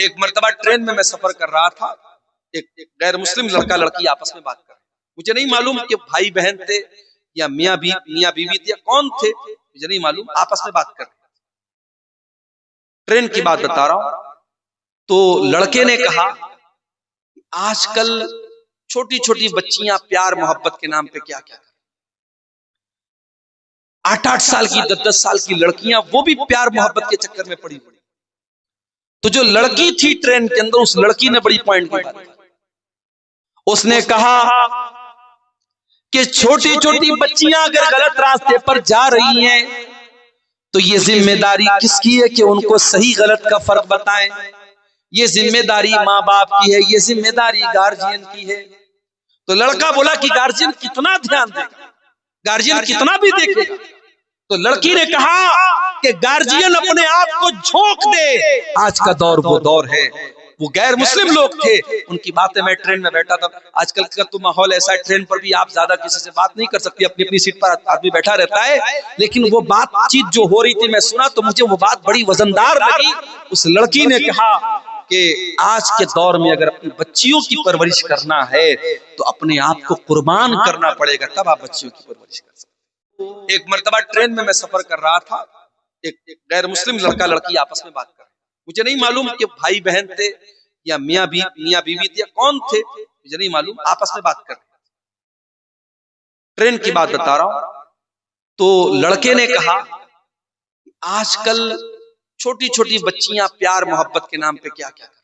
एक मर्तबा ट्रेन में मैं सफर कर रहा था। एक गैर मुस्लिम लड़का लड़की आपस में बात कर रहे। मुझे नहीं मालूम कि भाई बहन थे या मियाँ बीवी थे या कौन थे, मुझे नहीं मालूम, आपस में बात कर रहे। ट्रेन की बात बता रहा हूं। तो लड़के ने कहा आजकल छोटी छोटी बच्चियां प्यार मोहब्बत के नाम पे क्या क्या कर, 8-8 साल की 10-10 साल की लड़कियां वो भी प्यार मोहब्बत के चक्कर में पड़ी हुई। तो जो लड़की थी ट्रेन के अंदर, उस लड़की ने बड़ी पॉइंट की बात, उसने कहा कि छोटी छोटी बच्चियां अगर गलत रास्ते पर जा रही हैं तो ये जिम्मेदारी किसकी है कि उनको सही गलत का फर्क बताएं। ये जिम्मेदारी माँ बाप की है, ये जिम्मेदारी गार्जियन की है। तो लड़का बोला कि गार्जियन कितना ध्यान देगा, गार्जियन कितना भी देखेगा। तो लड़की ने कहा कि गार्जियन अपने आप को झोंक दे। आज का दौर वो दौर है। वो गैर मुस्लिम लोग थे, उनकी बातें, मैं ट्रेन में बैठा था। आजकल का तो माहौल ऐसा है, ट्रेन पर भी आप ज्यादा किसी से बात नहीं कर सकती, अपनी अपनी सीट पर आदमी बैठा रहता है। लेकिन वो बातचीत जो हो रही थी मैं सुना तो मुझे वो बात बड़ी वजनदार लगी। उस लड़की ने कहा कि आज के दौर में अगर अपनी बच्चियों की परवरिश करना है तो अपने आप को कुर्बान करना पड़ेगा, तब आप बच्चियों की परवरिश कर सकते। एक मर्तबा ट्रेन में मैं सफर कर रहा था। एक गैर मुस्लिम लड़का लड़की आपस में बात कर रहे। मुझे नहीं मालूम कि भाई बहन थे या मियाँ बीवी थे या कौन थे, मुझे नहीं मालूम, आपस में बात कर रहे। ट्रेन की बात बता रहा हूं। तो लड़के ने कहा आजकल छोटी छोटी बच्चियां प्यार मोहब्बत के नाम पे क्या क्या कर,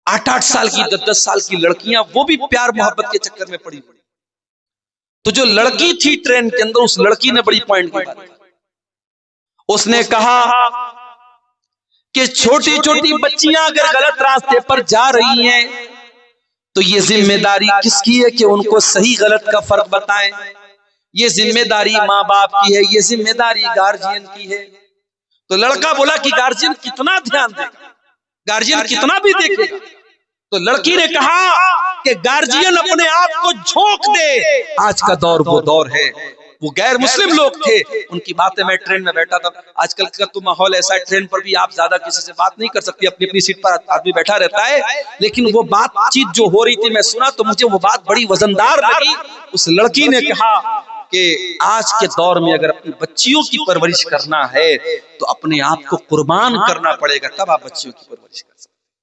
8-8 साल की 10-10 साल की लड़कियां वो भी प्यार मोहब्बत के चक्कर में पड़ी हुई। तो जो लड़की थी ट्रेन के अंदर, उस लड़की ने बड़ी पॉइंट की बात, उसने कहा कि छोटी छोटी बच्चियां अगर गलत रास्ते पर जा रही हैं तो ये जिम्मेदारी किसकी है कि उनको सही गलत का फर्क बताएं। ये जिम्मेदारी माँ बाप की है, ये जिम्मेदारी गार्जियन की है। तो लड़का बोला कि गार्जियन कितना ध्यान देगा, गार्जियन कितना भी देखेगा। तो लड़की ने कहा कि गार्जियन अपने आप को झोंक दे। आज का दौर वो दौर है। वो गैर मुस्लिम लोग थे, उनकी बातें, मैं ट्रेन में बैठा था। आजकल का तो माहौल ऐसा है, ट्रेन पर भी आप ज्यादा किसी से बात नहीं कर सकती, अपनी अपनी सीट पर आदमी बैठा रहता है। लेकिन वो बातचीत जो हो रही थी मैं सुना तो मुझे वो बात बड़ी वजनदार लगी। उस लड़की ने कहा कि आज के दौर में अगर अपनी बच्चियों की परवरिश करना है तो अपने आप को कुर्बान करना पड़ेगा, तब आप बच्चियों की परवरिश करें।